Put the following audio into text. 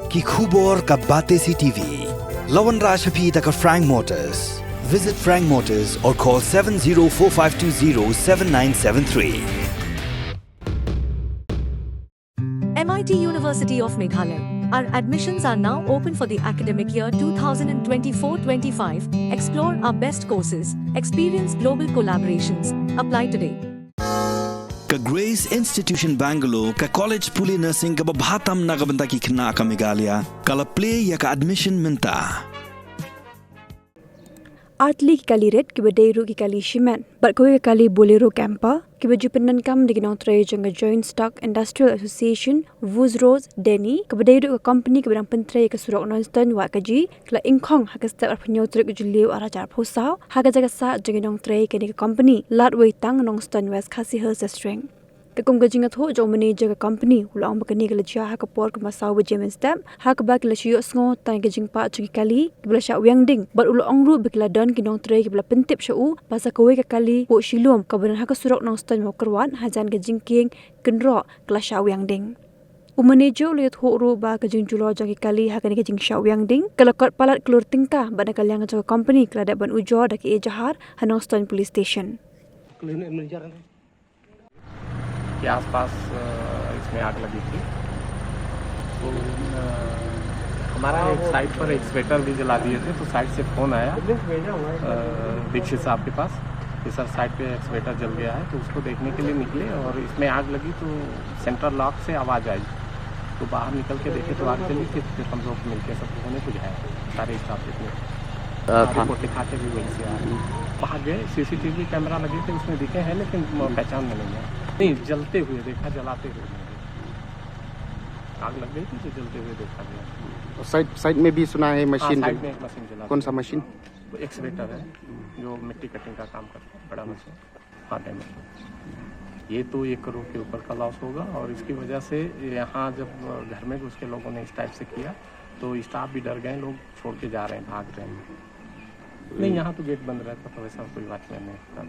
Kikubor ka Batesi TV. Lawan Rashapi taka Frank Motors. Visit Frank Motors or call 7045207973. MIT University of Meghalaya. Our admissions are now open for the academic year 2024-25. Explore our best courses. Experience global collaborations. Apply today. Ka Grace Institution Bangalore ka College Puli Nursing ka babhatam na kabanta ki khna ka Meghalaya kala play ya ka admission minta. Artli kali red ki badeiru ki kali shiman but ko kali bolero camper ki bajupenan kam diginaw tray janga Joint Stock Industrial Association Vuzros Denny ki badeiru ka company ki barang pentre ka surok nonston wa kaji kala ingkhong hakasta arpanyo trek juliu arajar phosao hagajaga sa janginaw tray ka ni company latway tang nonston west khasi hills strength Takum gajingat ho jo manager ka company ulang bakani kala chia ha ka por ka masaw ba jemen step ha ka ba kala shiyo sngo tan gajing pa chuki kali kala sha wyangding but ulo ongru bikla don ki nong tre ki bla pentip sha u pasa kowe ka kali ko shilum ka ban ha ka surok nong stan mo karwan hajan gajing king kenro kala sha wyangding Manager lihat ho ru ba ka jing julo jang kali ha ka ni gajing sha wyangding kala kot palat klur tingka ban ka lyang jo company kala da ban ujo da ki e jahar hanong stan police station के आसपास इसमें आग लगी थी तो हमारा एक साइट पर एक स्वेटर भी जला दिए थे तो साइट से फ़ोन आया दीक्षित साहब के पास कि सर साइट पे एक स्वेटर जल गया है तो उसको देखने के लिए निकले और इसमें आग लगी तो सेंट्रल लॉक से आवाज़ आई तो बाहर निकल के देखे तो आग जली थी फिर हम लोग मिलकर सब लोगों ने बुझाया सारे स्टाफ जितने रिपोर्ट दिखाते भी वहीं से आ रही वहाँ गए CCTV कैमरा लगे थे उसमें दिखे हैं लेकिन पहचान में नहीं है नहीं जलते हुए देखा जलाते हुए आग लग गई थी तो जलते हुए देखा गया साइड में भी सुना है मशीन साइड में एक मशीन जला कौन सा मशीन एक्सवेटर है जो मिट्टी कटिंग का काम करता है बड़ा मशीन आटे में ये तो 1 करोड़ के ऊपर का लॉस होगा और इसकी वजह से यहाँ जब घर में घुस के लोगों ने इस टाइप से किया तो स्टाफ भी डर गए लोग छोड़ के जा रहे हैं भाग रहे हैं नहीं यहाँ तो गेट बंद रहता तो वैसा कोई वॉचमैन नहीं था